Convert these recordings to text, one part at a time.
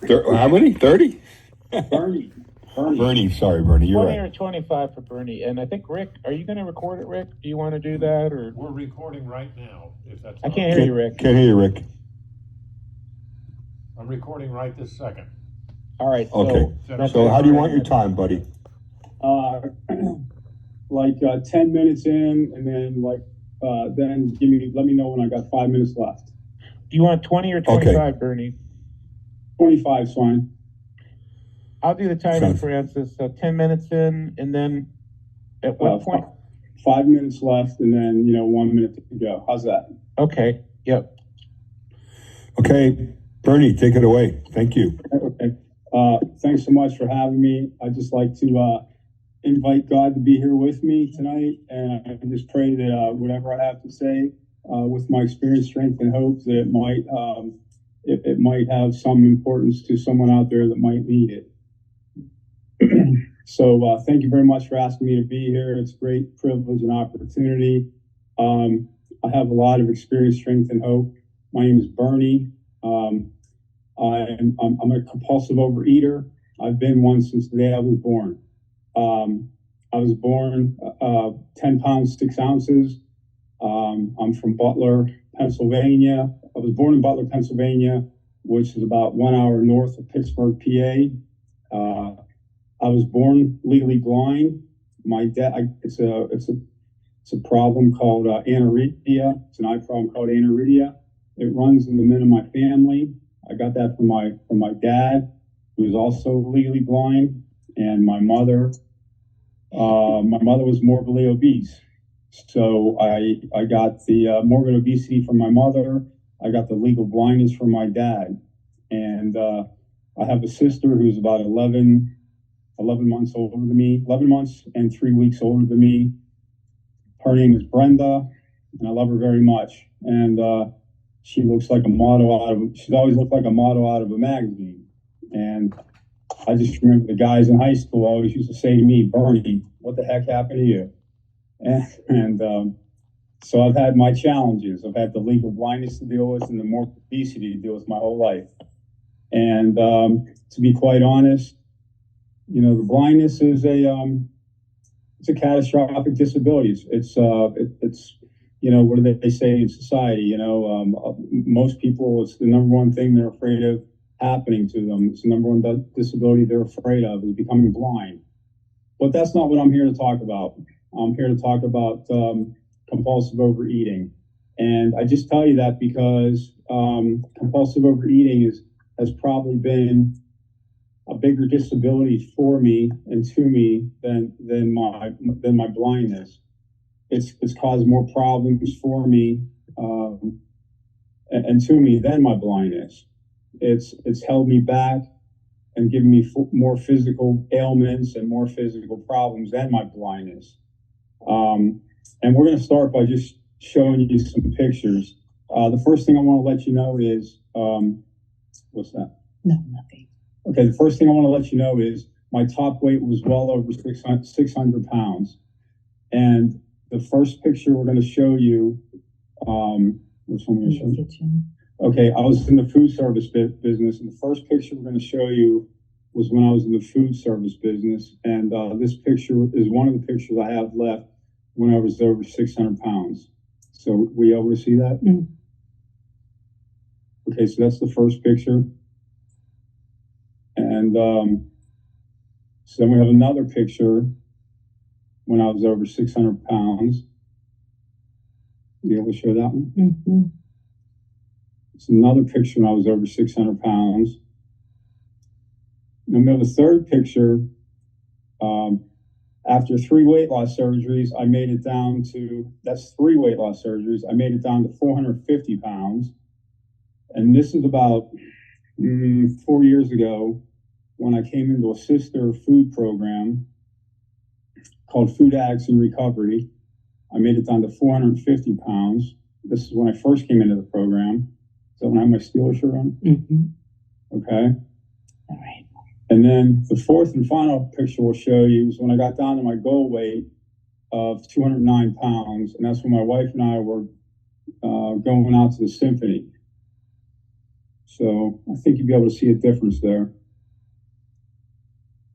How many? 30? Bernie. Bernie, sorry, Bernie, you're 20 or right. 25 for Bernie. And I think Rick, are you going to record it, Rick? Do you want to do that, or We're recording right now, if that's. I can't hear you, Rick. Can't hear you, Rick. I'm recording right this second. All right. Okay. So how do you want your time, buddy? Like 10 minutes in, and then then let me know when I got 5 minutes left. Do you want 20 or 25, Bernie? 25 's fine. I'll do the timing, Francis. So 10 minutes in, and then at what point? 5 minutes left, and then 1 minute to go. How's that? Okay. Yep. Okay, Bernie, take it away. Thank you. Okay. Thanks so much for having me. I'd just like to invite God to be here with me tonight, and I just pray that whatever I have to say, with my experience, strength, and hope, that it might have some importance to someone out there that might need it. So thank you very much for asking me to be here. It's a great privilege and opportunity. I have a lot of experience, strength, and hope. My name is Bernie. I'm a compulsive overeater. I've been one since the day I was born. I was born 10 pounds, 6 ounces. I'm from Butler, Pennsylvania. I was born in Butler, Pennsylvania, which is about 1 hour north of Pittsburgh, PA. I was born legally blind. My dad, it's a problem called aniridia. It's an eye problem called aniridia. It runs in the men of my family. I got that from my dad, who is also legally blind, and my mother. My mother was morbidly obese, so I got the morbid obesity from my mother. I got the legal blindness from my dad, and I have a sister who's about 11 months older than me, 11 months and 3 weeks older than me. Her name is Brenda, and I love her very much. And she looks like a model she's always looked like a model out of a magazine. And I just remember the guys in high school always used to say to me, Bernie, what the heck happened to you? And so I've had my challenges. I've had the legal blindness to deal with and the morbid obesity to deal with my whole life. And to be quite honest, the blindness is it's a catastrophic disability. It's what do they say in society? Most people, it's the number one thing they're afraid of happening to them. It's the number one disability they're afraid of, is becoming blind. But that's not what I'm here to talk about. I'm here to talk about compulsive overeating. And I just tell you that because compulsive overeating has probably been a bigger disability for me and to me than my blindness. It's caused more problems for me and to me than my blindness. It's held me back and given me more physical ailments and more physical problems than my blindness. And we're going to start by just showing you some pictures. The first thing I want to let you know is, what's that? No, nothing. Okay, the first thing I want to let you know is my top weight was well over 600 pounds. And the first picture we're going to show you, which one am I going to show you? Kitchen. Okay, I was in the food service business, and the first picture we're going to show you was when I was in the food service business. And this picture is one of the pictures I have left when I was over 600 pounds. So we able to see that? Mm. Okay, so that's the first picture. And so then we have another picture when I was over 600 pounds. You able to show that one? Mm-hmm. It's another picture when I was over 600 pounds. And we have a third picture. After 3 weight loss surgeries, I made it down to, that's 3 weight loss surgeries. I made it down to 450 pounds. And this is about 4 years ago when I came into a sister food program called Food Addicts in Recovery. I made it down to 450 pounds. This is when I first came into the program. Is that when I have my Steelers shirt on? Mm-hmm. Okay. All right. And then the fourth and final picture we'll show you is when I got down to my goal weight of 209 pounds. And that's when my wife and I were going out to the symphony. So I think you'd be able to see a difference there.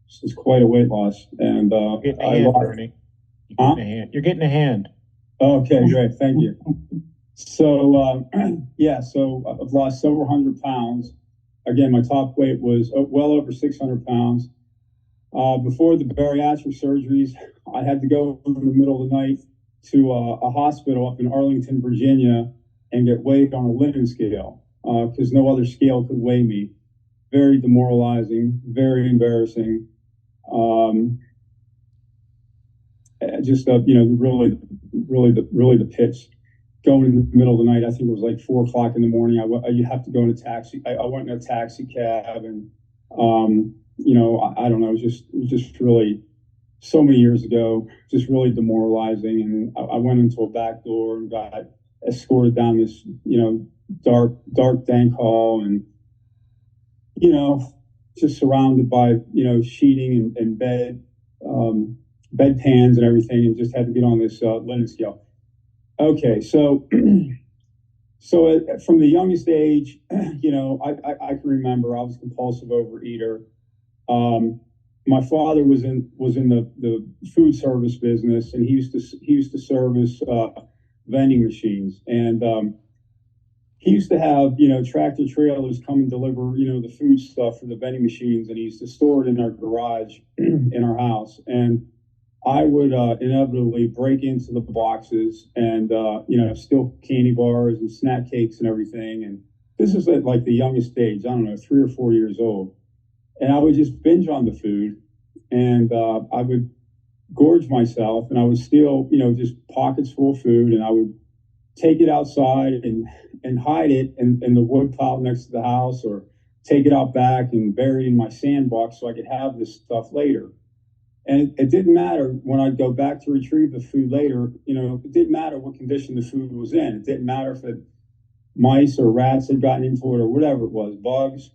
This is quite a weight loss, and You're getting a I hand, lost. Bernie. Huh? You're getting a hand. Okay, great, thank you. So yeah, so I've lost several hundred pounds. Again, my top weight was well over 600 pounds. Before the bariatric surgeries, I had to go in the middle of the night to a hospital up in Arlington, Virginia, and get weighed on a Linen scale because no other scale could weigh me. Very demoralizing, very embarrassing. Just really the pits. Going in the middle of the night, I think it was like 4 o'clock in the morning. You have to go in a taxi. I went in a taxi cab, and I don't know. It was just really so many years ago. Just really demoralizing. And I went into a back door and got escorted down this dark dank hall, and just surrounded by sheeting and bed pans and everything, and just had to get on this Linen scale. Okay, so from the youngest age, I can remember I was a compulsive overeater. My father was in the food service business, and he used to service vending machines, and he used to have tractor trailers come and deliver the food stuff for the vending machines, and he used to store it in our garage in our house. And I would inevitably break into the boxes and steal candy bars and snack cakes and everything. And this is at like the youngest age, I don't know, 3 or 4 years old. And I would just binge on the food, and I would gorge myself, and I would steal just pockets full of food, and I would take it outside and hide it in the wood pile next to the house, or take it out back and bury it in my sandbox so I could have this stuff later. And it didn't matter when I'd go back to retrieve the food later, it didn't matter what condition the food was in. It didn't matter if mice or rats had gotten into it or whatever it was, bugs.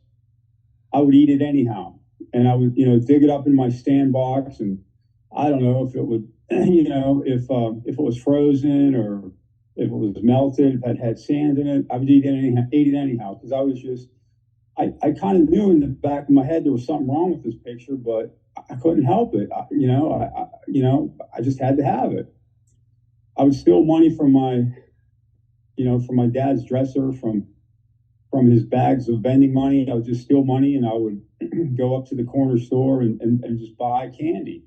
I would eat it anyhow. And I would, dig it up in my sandbox, and I don't know if it would, if it was frozen or if it was melted, if it had sand in it, I would eat it anyhow, because I was just, I kind of knew in the back of my head there was something wrong with this picture, but I couldn't help it. I just had to have it. I would steal money from my dad's dresser, from his bags of vending money. I would just steal money, and I would go up to the corner store and just buy candy.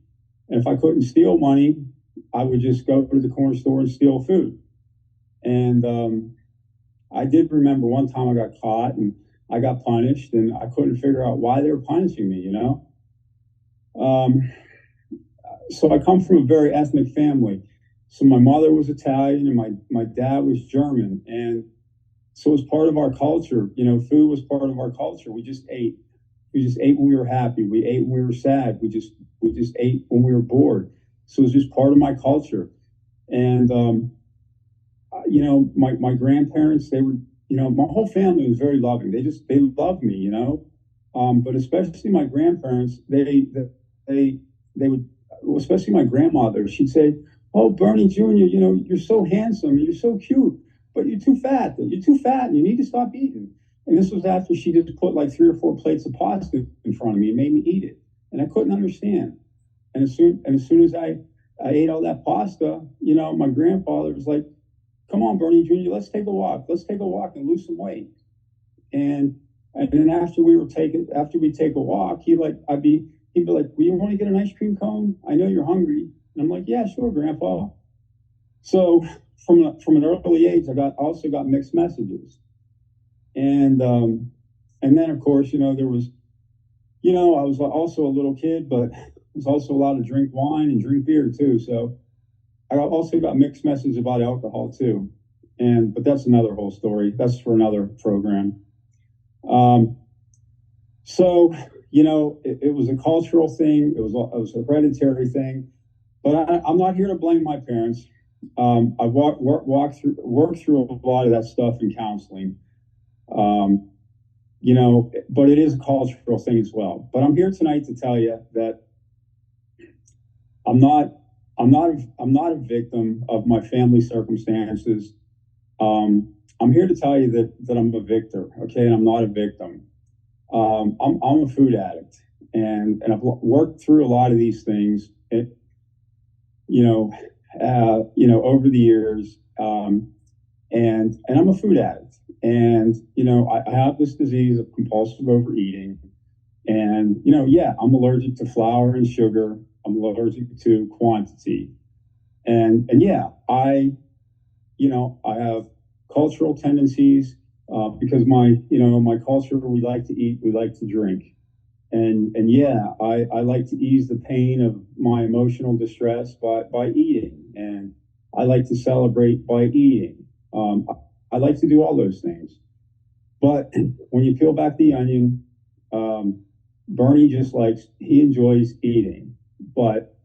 And if I couldn't steal money, I would just go to the corner store and steal food. And I did remember one time I got caught and I got punished, and I couldn't figure out why they were punishing me, So I come from a very ethnic family. So my mother was Italian and my dad was German. And so it was part of our culture. Food was part of our culture. We just ate. We just ate when we were happy. We ate when we were sad. We just ate when we were bored. So it was just part of my culture. And, my grandparents, they were, my whole family was very loving. They loved me, but especially my grandparents, they would, especially my grandmother, she'd say, "Oh, Bernie Jr., you're so handsome, you're so cute, but you're too fat. You're too fat, and you need to stop eating." And this was after she just put like 3 or 4 plates of pasta in front of me and made me eat it, and I couldn't understand. And as soon as I ate all that pasta, my grandfather was like, "Come on, Bernie Jr., let's take a walk. Let's take a walk and lose some weight." And then after we take a walk, he'd be like, "Will you want to get an ice cream cone? I know you're hungry." And I'm like, "Yeah, sure, Grandpa." So from an early age, I also got mixed messages. And then of course, there was, I was also a little kid, but I was also allowed to drink wine and drink beer too. So I also got mixed messages about alcohol too. But that's another whole story. That's for another program. So, it was a cultural thing. It was a hereditary thing. But I'm not here to blame my parents. I've worked through a lot of that stuff in counseling. But it is a cultural thing as well. But I'm here tonight to tell you that I'm not a victim of my family circumstances. I'm here to tell you that I'm a victor, okay, and I'm not a victim. I'm a food addict, and I've worked through a lot of these things. You know, over the years, and I'm a food addict, and I have this disease of compulsive overeating, and yeah, I'm allergic to flour and sugar. I'm allergic to quantity, and yeah, I have cultural tendencies because my culture, we like to eat, we like to drink. And yeah, I like to ease the pain of my emotional distress by eating. And I like to celebrate by eating. I like to do all those things. But when you peel back the onion, Bernie he enjoys eating. But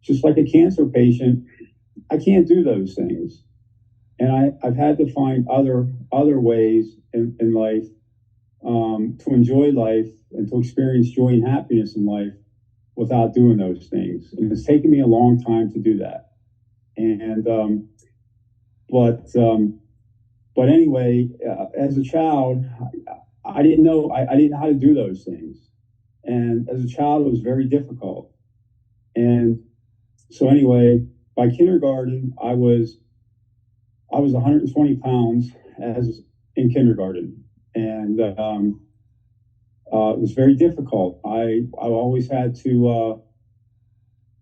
just like a cancer patient, I can't do those things. And I've had to find other ways in life to enjoy life and to experience joy and happiness in life without doing those things. And it's taken me a long time to do that. And but anyway, as a child, I didn't know how to do those things. And as a child, it was very difficult. And so anyway, by kindergarten, I was 120 pounds in kindergarten, and it was very difficult. I always had to.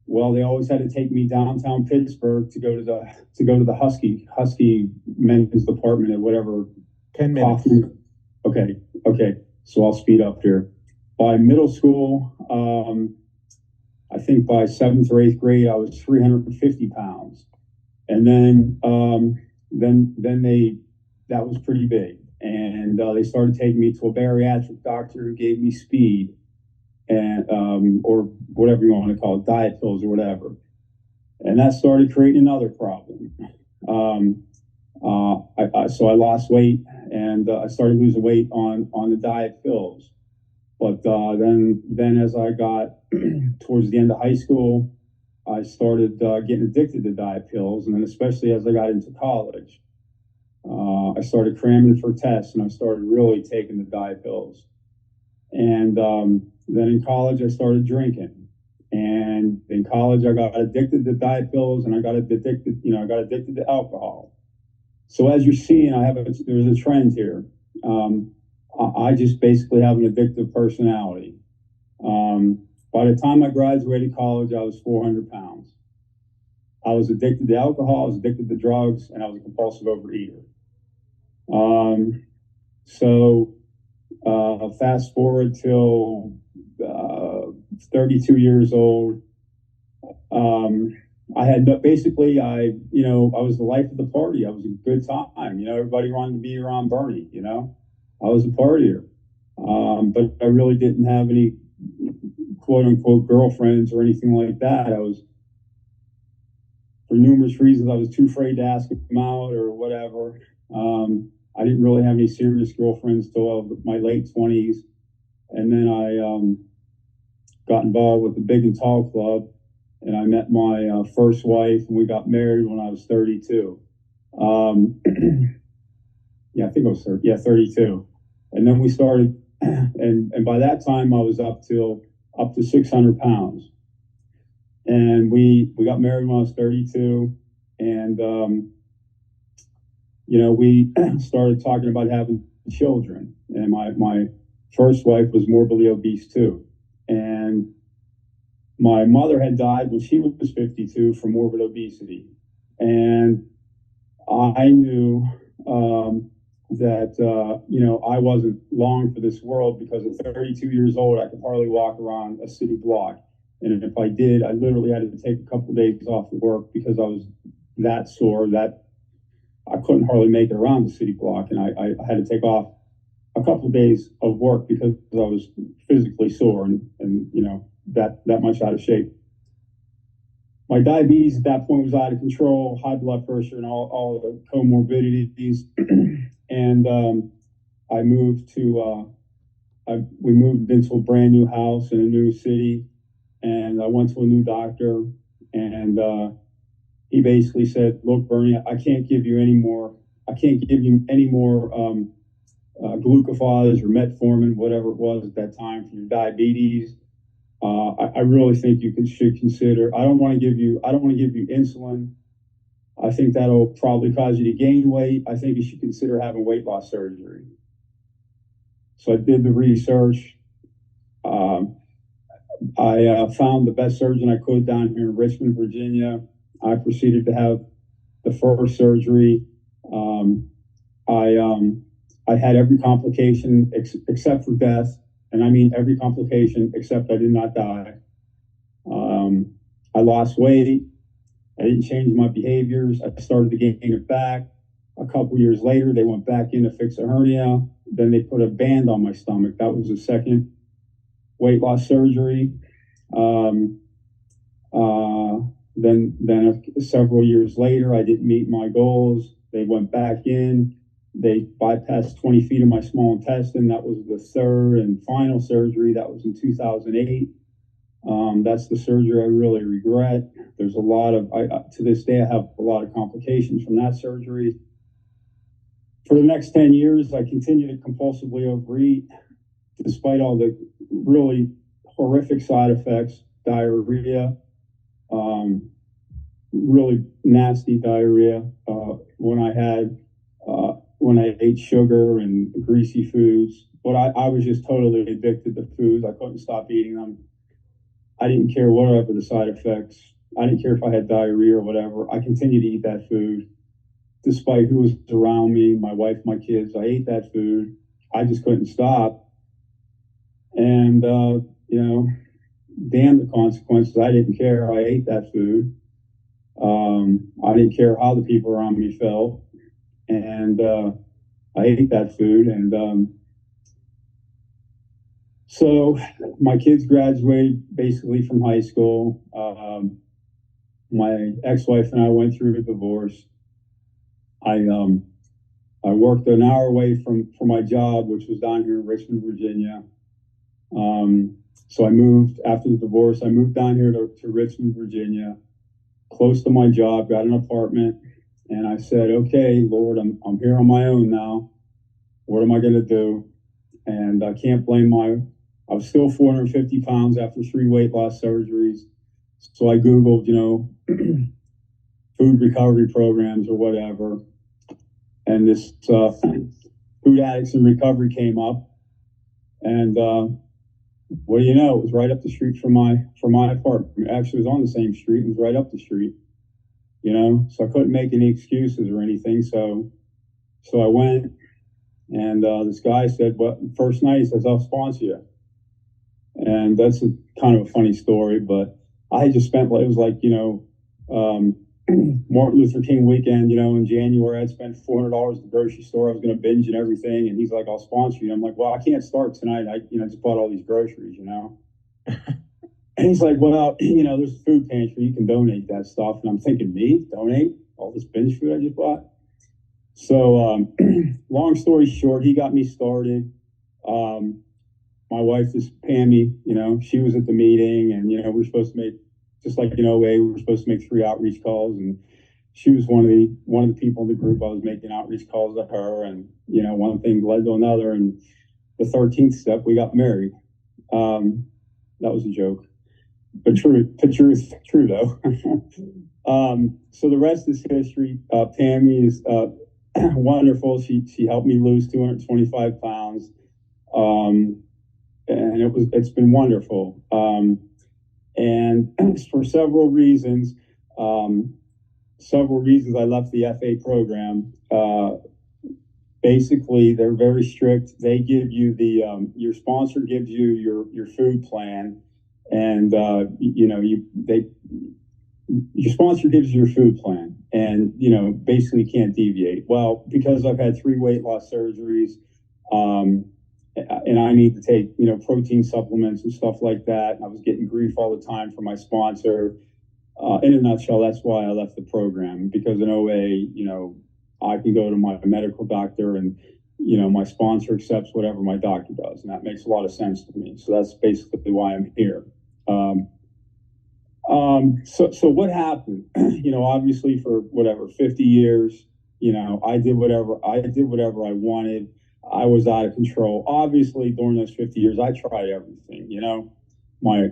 They always had to take me downtown Pittsburgh to go to the Husky men's department at whatever. 10 minutes. Okay. So I'll speed up here. By middle school, I think by 7th or 8th grade, I was 350 pounds, and then that was pretty big, and they started taking me to a bariatric doctor who gave me speed and or whatever you want to call it, diet pills or whatever, and that started creating another problem. So I lost weight, and I started losing weight on the diet pills. But then as I got towards the end of high school, I started getting addicted to diet pills, and then especially as I got into college, I started cramming for tests, and I started really taking the diet pills. And then in college, I started drinking, and in college, I got addicted to diet pills, and I got addicted to alcohol. So as you're seeing, there's a trend here. I just basically have an addictive personality. By the time I graduated college, I was 400 pounds. I was addicted to alcohol, I was addicted to drugs, and I was a compulsive overeater. Fast forward till 32 years old. I was the life of the party. I was a good time. Everybody wanted to be around Bernie. I was a partier, but I really didn't have any quote unquote girlfriends or anything like that. For numerous reasons, I was too afraid to ask them out or whatever. I didn't really have any serious girlfriends till my late 20s. And then I got involved with the Big and Tall Club, and I met my first wife, and we got married when I was 32. Yeah, I think I was 32. And then we started, and by that time I was up to 600 pounds. And we got married when I was 32, and we started talking about having children. And my first wife was morbidly obese too, and my mother had died when she was 52 from morbid obesity, and I knew that I wasn't long for this world, because at 32 years old, I could hardly walk around a city block. And if I did, I literally had to take a couple of days off of work because I was that sore that I couldn't hardly make it around the city block. And I had to take off a couple of days of work because I was physically sore and that much out of shape. My diabetes at that point was out of control, high blood pressure, and all the comorbidities. And we moved into a brand new house in a new city, and I went to a new doctor, and he basically said, "Look, Bernie, I can't give you any more I can't give you any more glucophage or metformin, whatever it was at that time for your diabetes. I really think you should consider. I don't want to give you insulin. I think that'll probably cause you to gain weight. I think you should consider having weight loss surgery. So I did the research. I found the best surgeon I could down here in Richmond, Virginia. I proceeded to have the first surgery. I had every complication except for death, and I mean every complication except I did not die. I lost weight. I didn't change my behaviors. I started to gain it back. A couple years later, they went back in to fix a hernia. Then they put a band on my stomach. That was the second weight loss surgery. Then several years later, I didn't meet my goals. They went back in. They bypassed 20 feet of my small intestine. That was the third and final surgery. That was in 2008. That's the surgery I really regret. There's a lot of, to this day, I have a lot of complications from that surgery. For the next 10 years, I continued to compulsively overeat, despite all the really horrific side effects, diarrhea, really nasty diarrhea, when I ate sugar and greasy foods. But I was just totally addicted to foods. I couldn't stop eating them. I didn't care whatever the side effects. I didn't care if I had diarrhea or whatever. I continued to eat that food, despite who was around me, my wife, my kids. I ate that food. I just couldn't stop. And, damn the consequences. I didn't care. I ate that food. I didn't care how the people around me felt. And I ate that food. And so my kids graduated basically from high school. My ex-wife and I went through a divorce. I worked an hour away from my job, which was down here in Richmond, Virginia. So I moved after the divorce. I moved down here to Richmond, Virginia, close to my job, got an apartment, and I said, okay, Lord, I'm here on my own now. What am I going to do? And I can't blame I was still 450 pounds after 3 weight loss surgeries. So I Googled, food recovery programs or whatever. And this Food Addicts in Recovery came up. And what do you know? It was right up the street from my apartment. Actually, it was on the same street. It was right up the street. So I couldn't make any excuses or anything. So I went, and this guy said, "Well, first night," he says, "I'll sponsor you." And that's kind of a funny story, but I had just spent, it was like, Martin Luther King weekend, in January, I'd spent $400 at the grocery store. I was going to binge and everything. And he's like, "I'll sponsor you." I'm like, "Well, I can't start tonight. I just bought all these groceries, And he's like, "Well, there's a food pantry. You can donate that stuff." And I'm thinking, me donate all this binge food I just bought? So, long story short, he got me started. My wife is Pammy, she was at the meeting, and, we were supposed to make, just like in OA, we were supposed to make 3 outreach calls, and she was one of the people in the group. I was making outreach calls to her, and, one thing led to another, and the 13th step, we got married. That was a joke, but true though. So the rest is history. Pammy is wonderful. She helped me lose 225 pounds. And it's been wonderful. And for several reasons I left the FA program. Basically, they're very strict. They give you your sponsor gives you your food plan, and your sponsor gives you your food plan, and basically can't deviate. Well, because I've had 3 weight loss surgeries, and I need to take, protein supplements and stuff like that. And I was getting grief all the time from my sponsor. In a nutshell, that's why I left the program, because in OA, I can go to my medical doctor and, my sponsor accepts whatever my doctor does. And that makes a lot of sense to me. So that's basically why I'm here. So what happened? Obviously for 50 years, You know, I did whatever I wanted. I was out of control. Obviously, during those 50 years, I tried everything. You know, my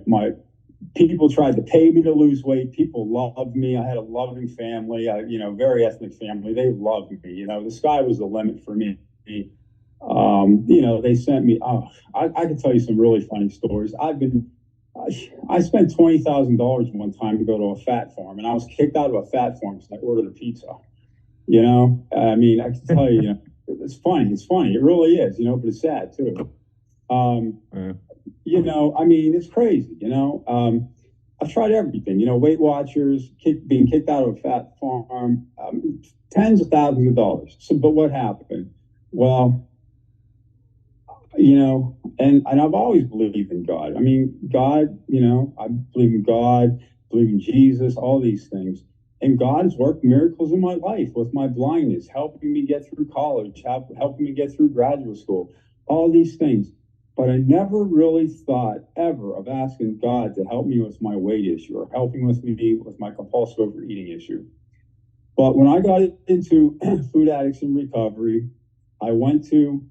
people tried to pay me to lose weight. People loved me. I had a loving family. Very ethnic family. They loved me. You know, the sky was the limit for me. They sent me. I could tell you some really funny stories. I spent $20,000 one time to go to a fat farm, and I was kicked out of a fat farm because I ordered a pizza. You know, I mean, I can tell you, it's funny. It's funny. It really is. You know, but it's sad too. You know, I mean, it's crazy. You know, I've tried everything. You know, Weight Watchers, being kicked out of a fat farm, tens of thousands of dollars. So, but what happened? Well, you know, and I've always believed in God. I mean, God, you know, I believe in God, believe in Jesus, all these things. And God has worked miracles in my life with my blindness, helping me get through college, helping me get through graduate school, all these things. But I never really thought ever of asking God to help me with my weight issue or helping with me with my compulsive overeating issue. But when I got into Food Addicts in Recovery, I went to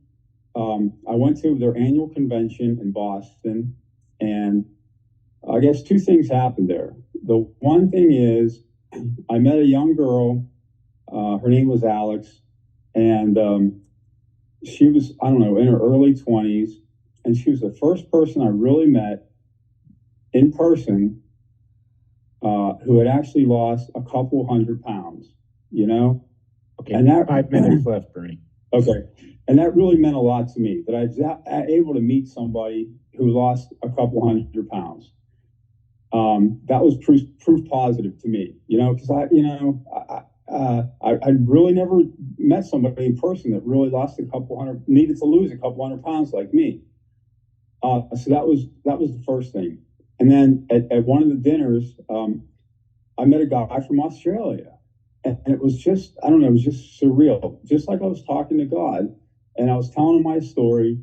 their annual convention in Boston, and I guess two things happened there. The one thing is, I met a young girl. Her name was Alex, and she was, I don't know, in her early 20s, and she was the first person I really met in person who had actually lost a couple 100 pounds. You know, Okay, and that 5 minutes left, Bernie. Okay. And that really meant a lot to me, that I was able to meet somebody who lost a couple 100 pounds. That was proof positive to me, you know, because I really never met somebody in person that really needed to lose a couple 100 pounds like me. So that was the first thing. And then at one of the dinners, I met a guy from Australia. And it was just, I don't know, it was just surreal. Just like I was talking to God, and I was telling him my story,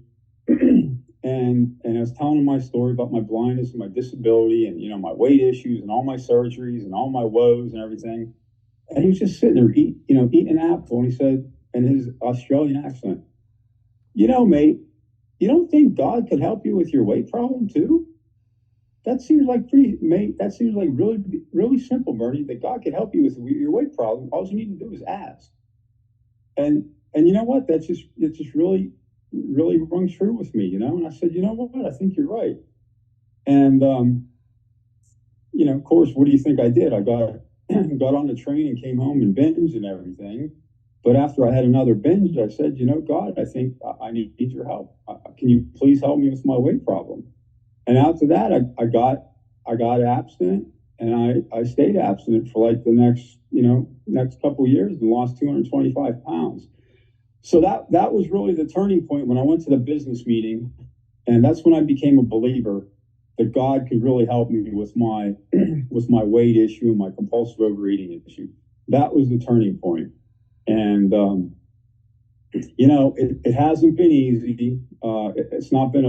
and I was telling him my story about my blindness and my disability and, you know, my weight issues and all my surgeries and all my woes and everything. And he was just sitting there eating an apple, and he said, in his Australian accent, you know, mate, you don't think God could help you with your weight problem too? That seems like really, really simple, Bernie, that God could help you with your weight problem. All you need to do is ask. And you know what? It just really, really rung true with me, you know? And I said, you know what? I think you're right. And, you know, of course, what do you think I did? I got on the train and came home and binged and everything. But after I had another binge, I said, you know, God, I think I need your help. Can you please help me with my weight problem? And after that, I got abstinent, and I stayed abstinent for like the next couple of years and lost 225 pounds. So that was really the turning point when I went to the business meeting, and that's when I became a believer that God could really help me with my weight issue and my compulsive overeating issue. That was the turning point. And you know, it hasn't been easy. It's not been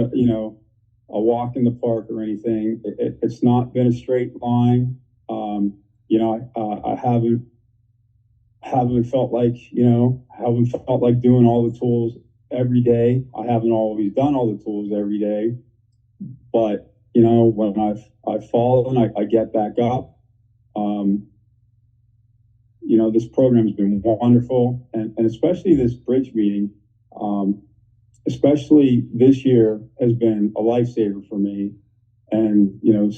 a walk in the park or anything. It's not been a straight line. You know, I haven't felt like doing all the tools every day. I haven't always done all the tools every day, but you know, when I've fallen, I get back up. You know, this program has been wonderful, and especially this bridge meeting, especially this year, has been a lifesaver for me. And, you know,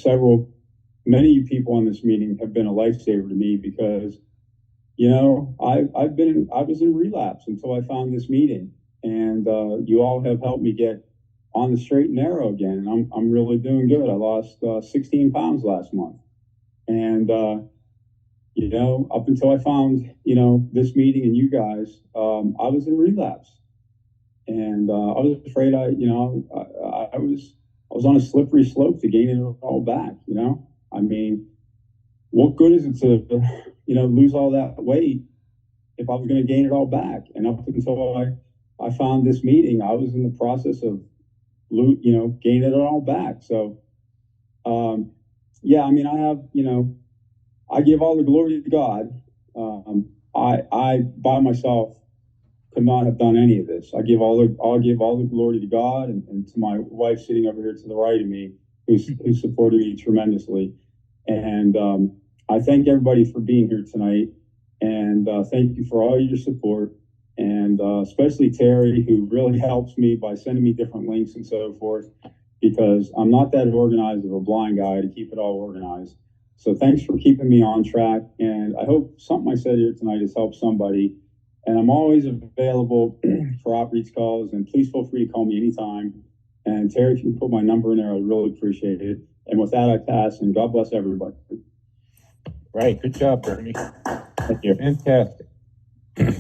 many people on this meeting have been a lifesaver to me because, you know, I was in relapse until I found this meeting, and you all have helped me get on the straight and narrow again. And I'm really doing good. I lost 16 pounds last month. And, you know, up until I found, you know, this meeting and you guys, I was in relapse. And I was afraid I was on a slippery slope to gaining it all back, you know? I mean, what good is it to, you know, lose all that weight if I was going to gain it all back? And up until I found this meeting, I was in the process of, you know, gaining it all back. So, yeah, I mean, I give all the glory to God. I by myself could not have done any of this. I'll give all the glory to God and to my wife sitting over here to the right of me, who supported me tremendously. And I thank everybody for being here tonight, and thank you for all your support, and especially Terry, who really helps me by sending me different links and so forth, because I'm not that organized of a blind guy to keep it all organized. So thanks for keeping me on track, and I hope something I said here tonight has helped somebody. And I'm always available for outreach calls, and please feel free to call me anytime. And Terry, if you can put my number in there, I'd really appreciate it. And with that, I pass, and God bless everybody. Right, good job, Bernie. Thank you. Fantastic.